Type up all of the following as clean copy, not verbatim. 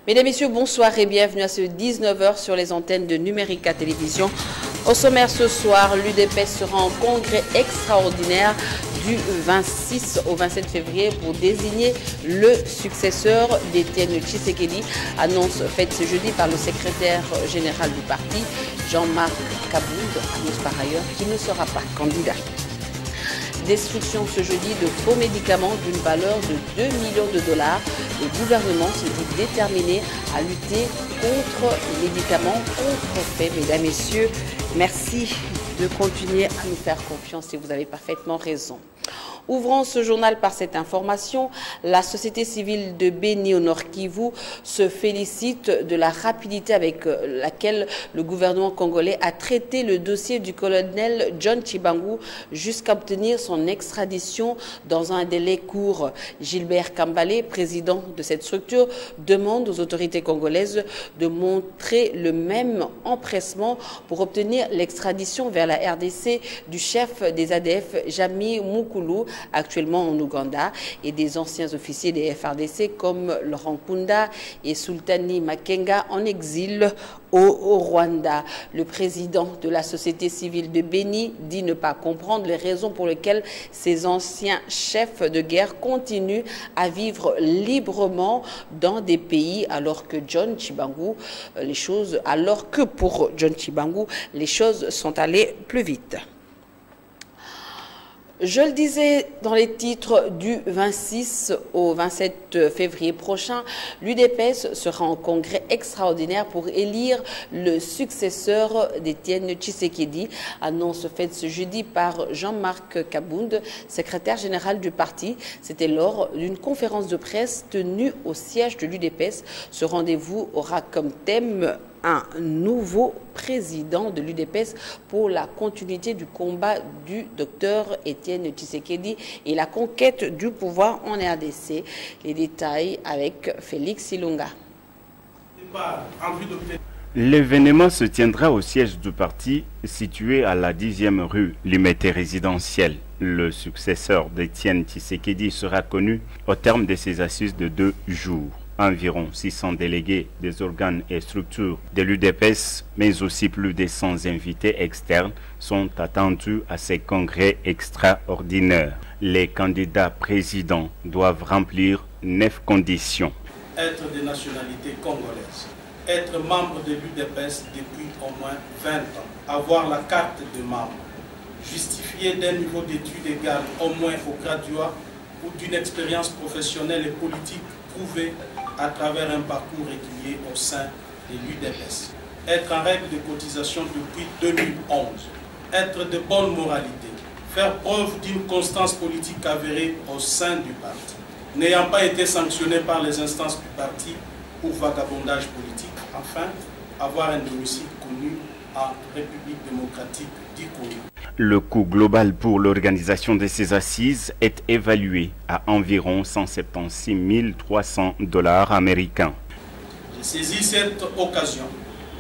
Mesdames, Messieurs, bonsoir et bienvenue à ce 19h sur les antennes de Numérica Télévision. Au sommaire ce soir, l'UDPS sera en congrès extraordinaire du 26 au 27 février pour désigner le successeur d'Étienne Tshisekedi. Annonce faite ce jeudi par le secrétaire général du parti, Jean-Marc Kabound, annonce par ailleurs qu'il ne sera pas candidat. Destruction ce jeudi de faux médicaments d'une valeur de 2 millions de dollars. Le gouvernement s'est dit déterminé à lutter contre les médicaments contrefaits. Mesdames, Messieurs, merci de continuer à nous faire confiance et vous avez parfaitement raison. Ouvrons ce journal par cette information. La société civile de Béni au Nord Kivu se félicite de la rapidité avec laquelle le gouvernement congolais a traité le dossier du colonel John Tshibangou jusqu'à obtenir son extradition dans un délai court. Gilbert Kambale, président de cette structure, demande aux autorités congolaises de montrer le même empressement pour obtenir l'extradition vers la RDC du chef des ADF, Jami Mukulu, actuellement en Ouganda, et des anciens officiers des FRDC comme Laurent Kunda et Sultani Makenga en exil au Rwanda. Le président de la société civile de Béni dit ne pas comprendre les raisons pour lesquelles ces anciens chefs de guerre continuent à vivre librement dans des pays alors que pour John Tshibangou, les choses sont allées plus vite. Je le disais dans les titres, du 26 au 27 février prochain, l'UDPS sera en congrès extraordinaire pour élire le successeur d'Étienne Tshisekedi. Annonce faite ce jeudi par Jean-Marc Kabound, secrétaire général du parti. C'était lors d'une conférence de presse tenue au siège de l'UDPS. Ce rendez-vous aura comme thème un nouveau président de l'UDPS pour la continuité du combat du docteur Étienne Tshisekedi et la conquête du pouvoir en RDC. Les détails avec Félix Ilunga. L'événement se tiendra au siège du parti situé à la 10e rue Limité résidentielle. Le successeur d'Étienne Tshisekedi sera connu au terme de ses assises de 2 jours. Environ 600 délégués des organes et structures de l'UDPS, mais aussi plus de 100 invités externes, sont attendus à ces congrès extraordinaires. Les candidats présidents doivent remplir 9 conditions. Être de nationalité congolaise, être membre de l'UDPS depuis au moins 20 ans, avoir la carte de membre, justifier d'un niveau d'études égal au moins au graduat ou d'une expérience professionnelle et politique prouvée à travers un parcours régulier au sein de l'UDPS. Être en règle de cotisation depuis 2011. Être de bonne moralité. Faire preuve d'une constance politique avérée au sein du parti. N'ayant pas été sanctionné par les instances du parti pour vagabondage politique. Enfin, avoir un domicile connu en République démocratique du Congo. Le coût global pour l'organisation de ces assises est évalué à environ 176 300 $ américains. Je saisis cette occasion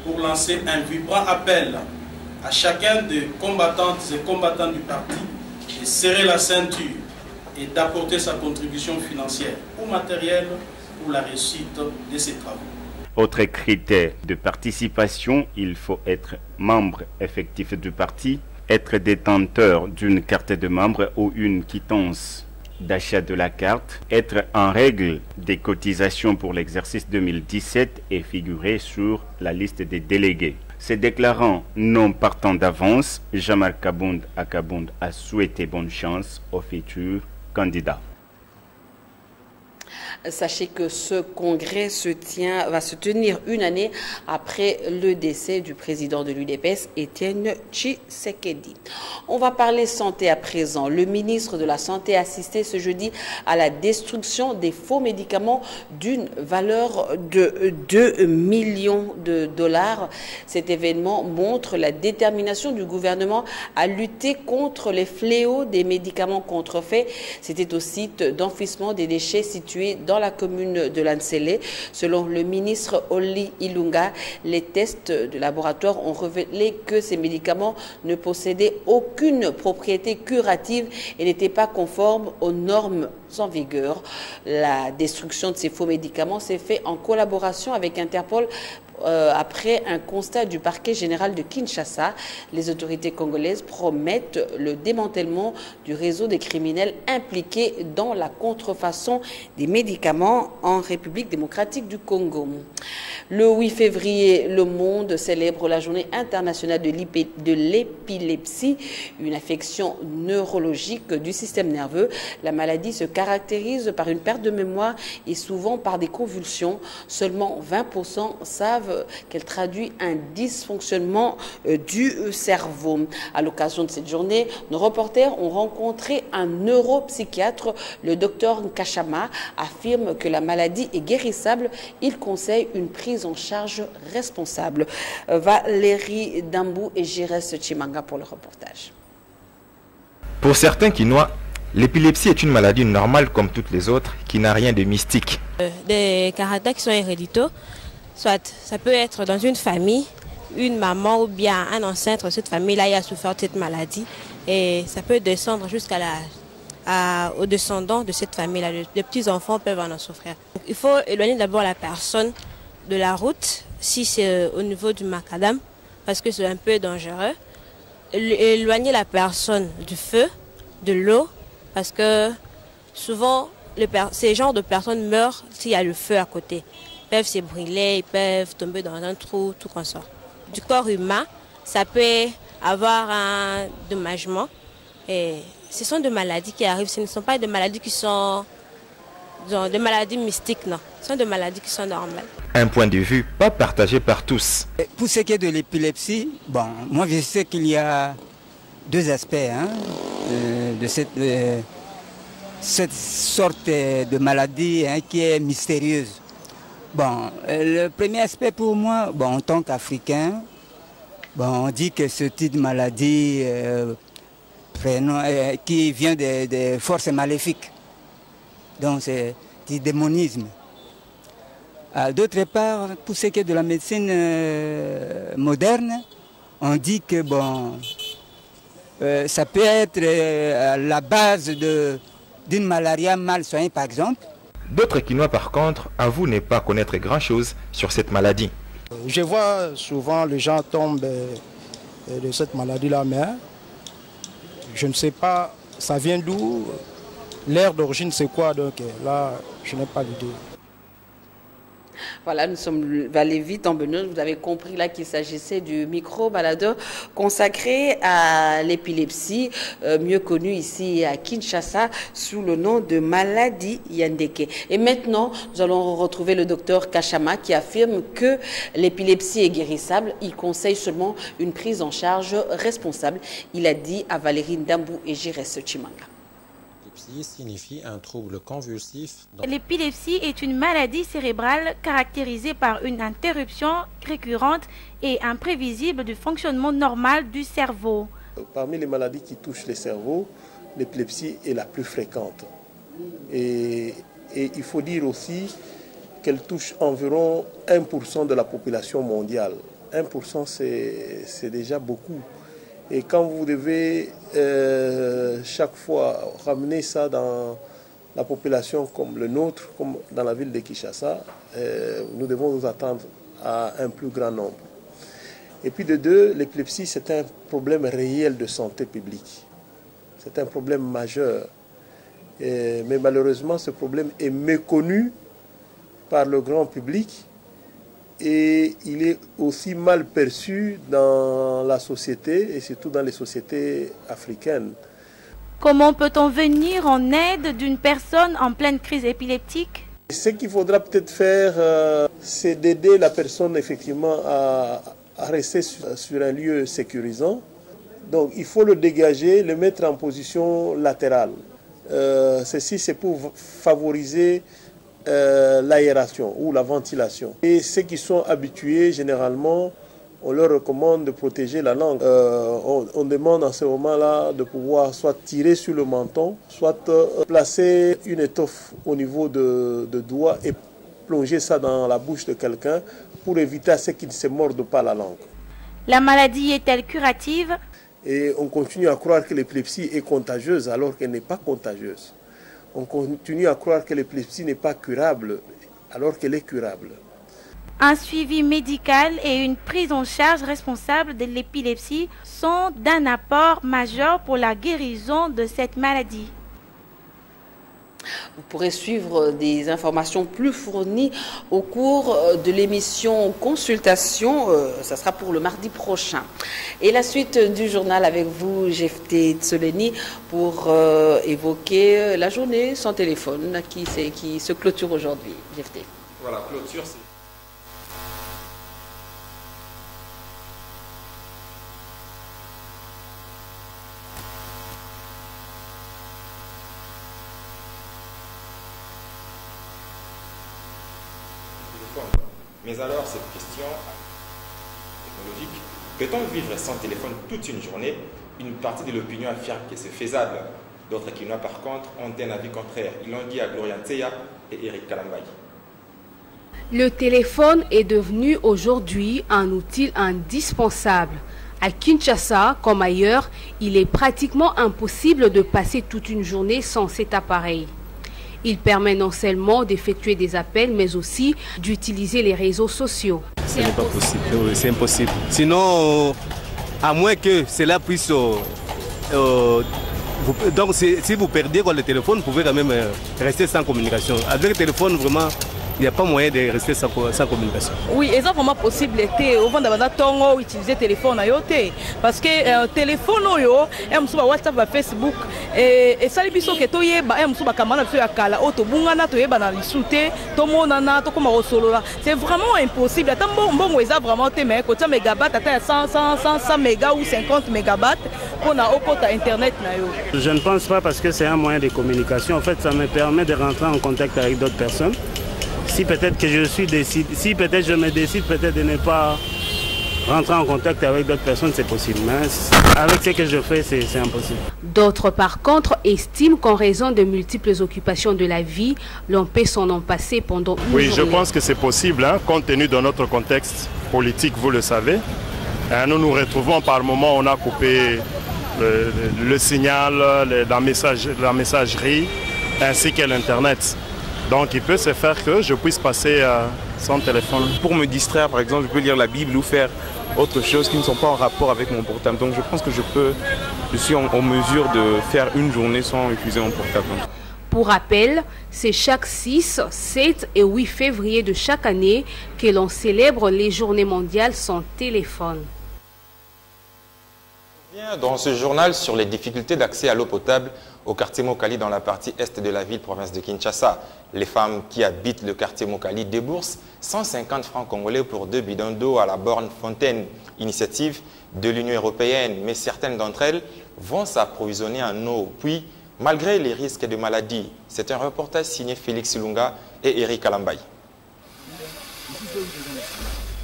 pour lancer un vibrant appel à chacun des combattantes et combattants du parti de serrer la ceinture et d'apporter sa contribution financière ou matérielle pour la réussite de ces travaux. Autre critère de participation, il faut être membre effectif du parti, être détenteur d'une carte de membre ou une quittance d'achat de la carte, être en règle des cotisations pour l'exercice 2017 et figurer sur la liste des délégués. Se déclarant non partant d'avance, Jean-Marc Kabound a souhaité bonne chance aux futurs candidats. Sachez que ce congrès va se tenir une année après le décès du président de l'UDPS, Étienne Tshisekedi. On va parler santé à présent. Le ministre de la Santé a assisté ce jeudi à la destruction des faux médicaments d'une valeur de 2 millions de dollars. Cet événement montre la détermination du gouvernement à lutter contre les fléaux des médicaments contrefaits. C'était au site d'enfouissement des déchets situé situé dans la commune de Lansele. Selon le ministre Oli Ilunga, les tests de laboratoire ont révélé que ces médicaments ne possédaient aucune propriété curative et n'étaient pas conformes aux normes en vigueur. La destruction de ces faux médicaments s'est faite en collaboration avec Interpol après un constat du parquet général de Kinshasa. Les autorités congolaises promettent le démantèlement du réseau des criminels impliqués dans la contrefaçon des médicaments en République démocratique du Congo. Le 8 février, le monde célèbre la journée internationale de l'épilepsie, une affection neurologique du système nerveux. La maladie se caractérise par une perte de mémoire et souvent par des convulsions. Seulement 20% savent qu'elle traduit un dysfonctionnement du cerveau. À l'occasion de cette journée, nos reporters ont rencontré un neuropsychiatre. Le docteur Nkashama affirme que la maladie est guérissable. Il conseille une prise en charge responsable. Valérie Dambou et Jires Chimanga pour le reportage. Pour certains Kinois, l'épilepsie est une maladie normale comme toutes les autres qui n'a rien de mystique. Des caractères qui sont héréditaires, soit ça peut être dans une famille, une maman ou bien un ancêtre de cette famille-là qui a souffert de cette maladie et ça peut descendre jusqu'à aux descendants de cette famille-là. Les petits-enfants peuvent en souffrir. Donc, il faut éloigner d'abord la personne de la route, si c'est au niveau du macadam, parce que c'est un peu dangereux. Éloigner la personne du feu, de l'eau, parce que souvent, ces genres de personnes meurent s'il y a le feu à côté. Ils peuvent se brûler, ils peuvent tomber dans un trou, tout comme ça. Du corps humain, ça peut avoir un dommagement. Et ce sont des maladies qui arrivent, ce ne sont pas des maladies qui sont des maladies mystiques, non. Ce sont des maladies qui sont normales. Un point de vue pas partagé par tous. Pour ce qui est de l'épilepsie, bon, moi je sais qu'il y a deux aspects de cette sorte de maladie qui est mystérieuse. Bon, le premier aspect pour moi, bon, en tant qu'Africain, bon, on dit que ce type de maladie qui vient des forces maléfiques. Donc c'est du démonisme. D'autre part, pour ce qui est de la médecine moderne, on dit que bon, ça peut être la base d'une malaria mal soignée par exemple. D'autres Kinois par contre avouent ne pas connaître grand-chose sur cette maladie. Je vois souvent les gens tombent de cette maladie-là, mais je ne sais pas, ça vient d'où, l'aire d'origine c'est quoi, donc là je n'ai pas l'idée. Voilà, nous sommes allés vite en besoin. Vous avez compris là qu'il s'agissait du micro-baladeur consacré à l'épilepsie, mieux connu ici à Kinshasa sous le nom de maladie Yandeke. Et maintenant, nous allons retrouver le docteur Kashama qui affirme que l'épilepsie est guérissable. Il conseille seulement une prise en charge responsable. Il a dit à Valérie Ndambou et Jires Chimanga. L'épilepsie signifie un trouble convulsif. L'épilepsie est une maladie cérébrale caractérisée par une interruption récurrente et imprévisible du fonctionnement normal du cerveau. Parmi les maladies qui touchent les cerveaux, l'épilepsie est la plus fréquente. Et il faut dire aussi qu'elle touche environ 1% de la population mondiale. 1% c'est déjà beaucoup. Et quand vous devez chaque fois ramener ça dans la population comme le nôtre, comme dans la ville de Kinshasa, nous devons nous attendre à un plus grand nombre. Et puis de deux, l'épilepsie c'est un problème réel de santé publique. C'est un problème majeur. Mais malheureusement ce problème est méconnu par le grand public. Et il est aussi mal perçu dans la société et surtout dans les sociétés africaines. Comment peut-on venir en aide d'une personne en pleine crise épileptique? Ce qu'il faudra peut-être faire, c'est d'aider la personne effectivement à rester sur un lieu sécurisant. Donc il faut le dégager, le mettre en position latérale. Ceci c'est pour favoriser l'aération ou la ventilation. Et ceux qui sont habitués, généralement, on leur recommande de protéger la langue. On demande en ce moment-là de pouvoir soit tirer sur le menton, soit placer une étoffe au niveau de doigt et plonger ça dans la bouche de quelqu'un pour éviter à ce qu'il ne se morde pas la langue. La maladie est-elle curative? Et on continue à croire que l'épilepsie est contagieuse alors qu'elle n'est pas contagieuse. On continue à croire que l'épilepsie n'est pas curable alors qu'elle est curable. Un suivi médical et une prise en charge responsable de l'épilepsie sont d'un apport majeur pour la guérison de cette maladie. Vous pourrez suivre des informations plus fournies au cours de l'émission Consultation. Ça sera pour le mardi prochain. Et la suite du journal avec vous, Jephté Tsoleni, pour évoquer la journée sans téléphone qui se clôture aujourd'hui. Jephté. Voilà, clôture, c'est... Mais alors, cette question technologique, peut-on vivre sans téléphone toute une journée? Une partie de l'opinion affirme que c'est faisable. D'autres qui n'ont par contre ont un avis contraire. Ils l'ont dit à Gloria Nzeya et Eric Kalambay. Le téléphone est devenu aujourd'hui un outil indispensable. À Kinshasa, comme ailleurs, il est pratiquement impossible de passer toute une journée sans cet appareil. Il permet non seulement d'effectuer des appels, mais aussi d'utiliser les réseaux sociaux. Ce n'est pas possible, c'est impossible. Sinon, à moins que cela puisse... donc si vous perdez le téléphone, vous pouvez quand même rester sans communication. Avec le téléphone, vraiment, il n'y a pas moyen de rester sans communication. Oui, c'est vraiment possible d'utiliser le téléphone. Parce que le téléphone, il y a WhatsApp, Facebook, et ça, c'est ce que tu c'est vraiment impossible. Quand mégabytes, 100 mégas ou 50 mégabytes, on a Internet. Je ne pense pas parce que c'est un moyen de communication. En fait, ça me permet de rentrer en contact avec d'autres personnes. Si peut-être que si peut-être je me décide peut-être de ne pas rentrer en contact avec d'autres personnes, c'est possible. Mais avec ce que je fais, c'est impossible. D'autres, par contre, estiment qu'en raison de multiples occupations de la vie, l'on peut s'en en passer pendant une journée. Oui, je pense que c'est possible, hein, compte tenu de notre contexte politique, vous le savez. Nous nous retrouvons par moment, on a coupé le signal, la messagerie, ainsi que l'Internet. Donc il peut se faire que je puisse passer sans téléphone. Pour me distraire, par exemple, je peux lire la Bible ou faire autre chose qui ne sont pas en rapport avec mon portable. Donc je pense que je suis en mesure de faire une journée sans utiliser mon portable. Pour rappel, c'est chaque 6, 7 et 8 février de chaque année que l'on célèbre les journées mondiales sans téléphone. Dans ce journal sur les difficultés d'accès à l'eau potable au quartier Mokali dans la partie est de la ville province de Kinshasa. Les femmes qui habitent le quartier Mokali déboursent 150 francs congolais pour 2 bidons d'eau à la borne Fontaine, initiative de l'Union européenne. Mais certaines d'entre elles vont s'approvisionner en eau, puis malgré les risques de maladie. C'est un reportage signé Félix Lunga et Eric Kalambay.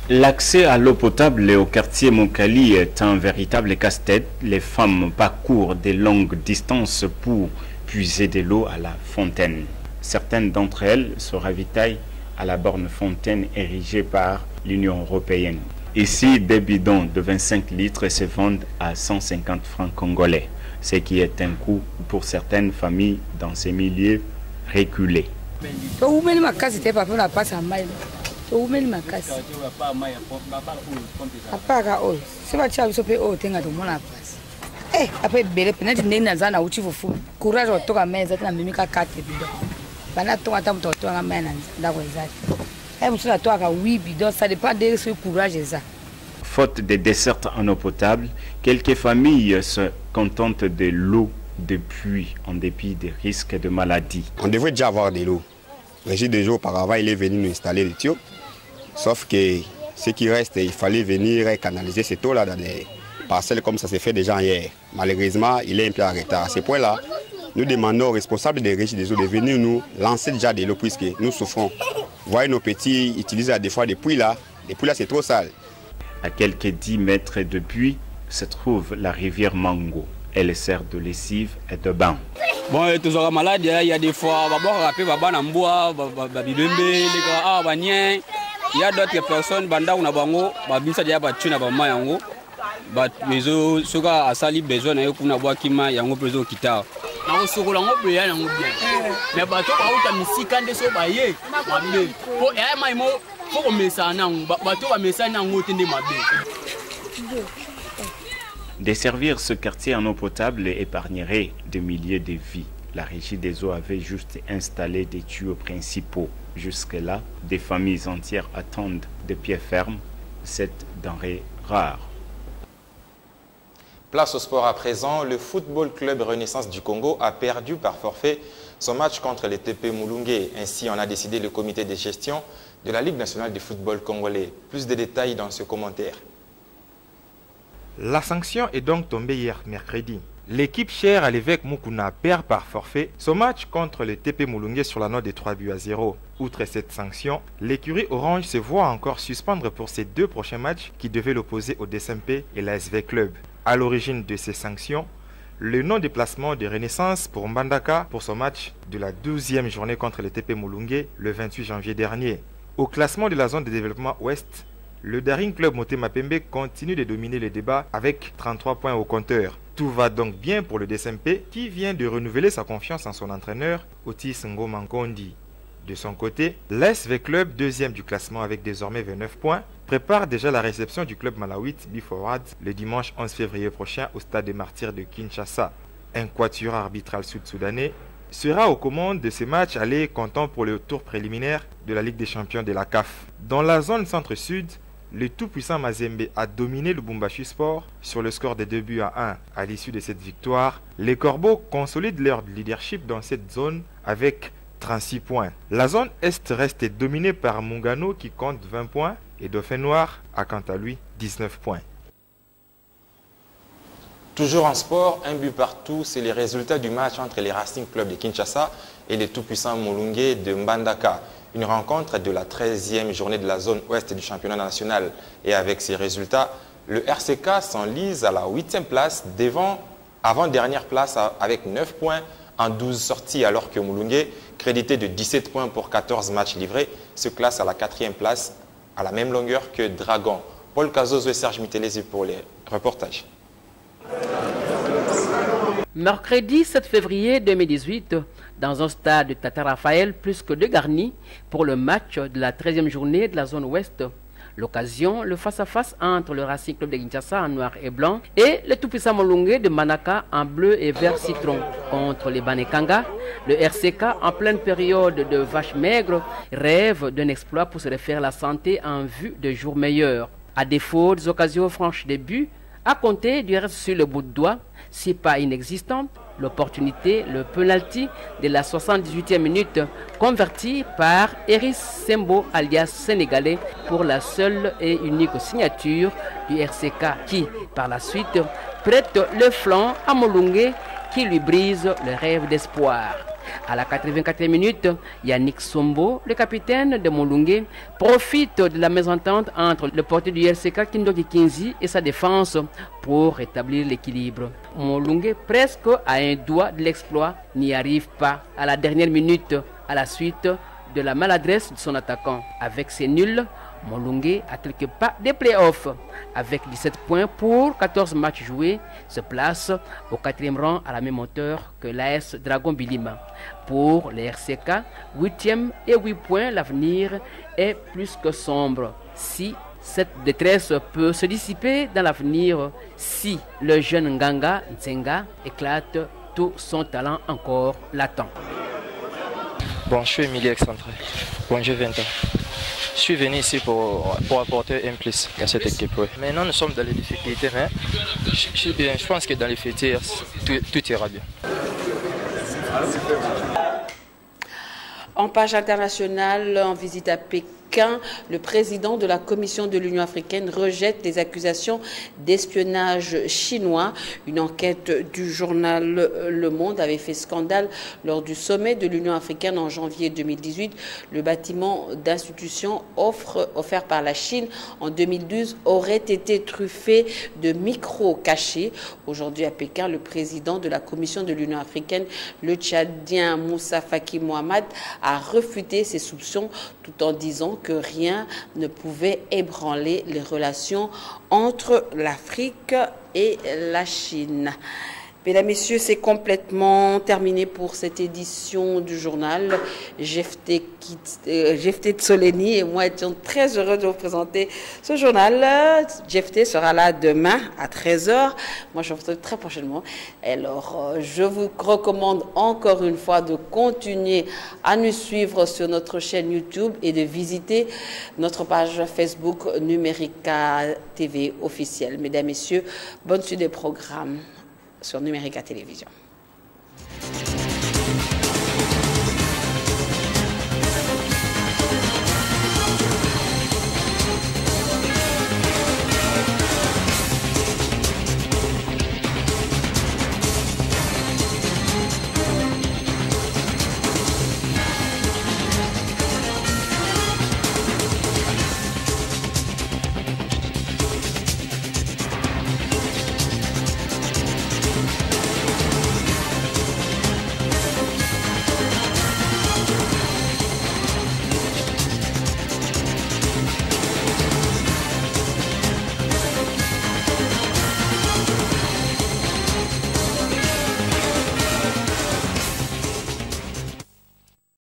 L'accès à l'eau potable au quartier Mokali est un véritable casse-tête. Les femmes parcourent de longues distances pour puiser de l'eau à la fontaine. Certaines d'entre elles se ravitaillent à la borne fontaine érigée par l'Union européenne. Ici, des bidons de 25 litres se vendent à 150 francs congolais, ce qui est un coût pour certaines familles dans ces milieux reculés. umeli makasi apaka oyo sebacha bisope oyo tenga tomona pasi ape bele penati ndenge naza na uchi fufu courage otoka meza tena mimika 4 bidon bana tonga ta mto tonga mena ndako ezali mutuna toka 8 bidon ça dépend de ce courage ça. Faute de dessertes en eau potable, quelques familles se contentent de l'eau de pluie en dépit des risques de maladie. On devrait déjà avoir de l'eau. Régis de jours auparavant, il est venu nous installer des tuyaux. Sauf que ce qui reste, il fallait venir canaliser cette eau-là dans des parcelles comme ça s'est fait déjà hier. Malheureusement, il est un peu en retard. À ce point-là, nous demandons aux responsables des Régis des eaux de venir nous lancer déjà de l'eau puisque nous souffrons. Vous voyez nos petits utilisent des fois des puits là c'est trop sale. À quelques 10 mètres de puits se trouve la rivière Mango. Elle sert de lessive et de bain. Bon, toujours malade, il y a des fois, il y a d'autres personnes, Desservir ce quartier en eau potable épargnerait des milliers de vies. La Régie des eaux avait juste installé des tuyaux principaux. Jusque-là, des familles entières attendent de pied ferme cette denrée rare. Place au sport à présent. Le Football Club Renaissance du Congo a perdu par forfait son match contre les TP Mulungue. Ainsi en a décidé le comité de gestion de la Ligue nationale de football congolais. Plus de détails dans ce commentaire. La sanction est donc tombée hier mercredi. L'équipe chère à l'évêque Mukuna perd par forfait son match contre le TP Mulungue sur la note de 3-0. Outre cette sanction, l'écurie orange se voit encore suspendre pour ses 2 prochains matchs qui devaient l'opposer au DSMP et l'ASV Club. À l'origine de ces sanctions, le non-déplacement de Renaissance pour Mbandaka pour son match de la 12e journée contre le TP Mulungue le 28 janvier dernier. Au classement de la zone de développement ouest, le Daring Club Motema Pembe continue de dominer les débats avec 33 points au compteur. Tout va donc bien pour le DSMP qui vient de renouveler sa confiance en son entraîneur, Otis Ngomankondi. De son côté, l'ASV Club, 2e du classement avec désormais 29 points, prépare déjà la réception du club malawite B-Forward le dimanche 11 février prochain au stade des Martyrs de Kinshasa. Un quatuor arbitral sud-soudanais sera aux commandes de ces matchs aller comptant pour le tour préliminaire de la Ligue des champions de la CAF. Dans la zone centre-sud, le tout-puissant Mazembe a dominé le Bumbashi Sport sur le score de 2-1. À l'issue de cette victoire, les Corbeaux consolident leur leadership dans cette zone avec 36 points. La zone Est reste dominée par Mungano qui compte 20 points et Dauphin Noir a quant à lui 19 points. Toujours en sport, un but partout, c'est les résultats du match entre les Racing Club de Kinshasa et les tout-puissants Mulungue de Mbandaka. Une rencontre de la 13e journée de la zone ouest du championnat national. Et avec ces résultats, le RCK s'enlise à la 8e place, devant avant-dernière place avec 9 points en 12 sorties, alors que Mulungue, crédité de 17 points pour 14 matchs livrés, se classe à la 4e place, à la même longueur que Dragon. Paul Cazozo et Serge Mitelezi pour les reportages. Mercredi 7 février 2018, dans un stade de Tata Raphaël plus que de garni pour le match de la 13e journée de la zone ouest. L'occasion, le face-à-face entre le Racing Club de Kinshasa en noir et blanc et le tout-puissant Mulungue de Manaka en bleu et vert citron. Contre les Banekanga, le RCK, en pleine période de vache maigre, rêve d'un exploit pour se refaire la santé en vue de jours meilleurs. À défaut des occasions franches de but, à compter du reste sur le bout de doigt, si pas inexistante, l'opportunité, le penalty de la 78e minute, converti par Eris Sembo alias Sénégalais pour la seule et unique signature du RCK qui, par la suite, prête le flanc à Mulungue qui lui brise le rêve d'espoir. À la 84e minute, Yannick Sombo, le capitaine de Mulungue, profite de la mésentente entre le portier du RCK Kindoki Kinzi et sa défense pour rétablir l'équilibre. Mulungue, presque à un doigt de l'exploit, n'y arrive pas à la dernière minute à la suite de la maladresse de son attaquant. Avec ses nuls, Mulungue a quelques pas des playoffs. Avec 17 points pour 14 matchs joués, se place au 4e rang à la même hauteur que l'AS Dragon Bilima. Pour les RCK, 8e et 8 points, l'avenir est plus que sombre. Si cette détresse peut se dissiper dans l'avenir, si le jeune Nganga Nsenga éclate tout son talent encore latent. Bon, je suis milieu excentré. Bon, j'ai 20 ans. Je suis venu ici pour apporter un plus à cette équipe. Oui. Maintenant, nous sommes dans les difficultés, mais je pense que dans les futurs, tout ira bien. En page internationale, en visite à Pékin, Pékin, le président de la Commission de l'Union africaine rejette les accusations d'espionnage chinois. Une enquête du journal Le Monde avait fait scandale lors du sommet de l'Union africaine en janvier 2018. Le bâtiment d'institution offert par la Chine en 2012 aurait été truffé de micros cachés. Aujourd'hui à Pékin, le président de la Commission de l'Union africaine, le Tchadien Moussa Faki Mohamed, a refuté ces soupçons tout en disant que rien ne pouvait ébranler les relations entre l'Afrique et la Chine. Mesdames, Messieurs, c'est complètement terminé pour cette édition du journal. Jefté Tsoleni et moi étions très heureux de vous présenter ce journal. Jefté sera là demain à 13h. Moi, je vous retrouve très prochainement. Alors, je vous recommande encore une fois de continuer à nous suivre sur notre chaîne YouTube et de visiter notre page Facebook Numérica TV officielle. Mesdames, Messieurs, bonne suite des programmes sur Numérica Télévision.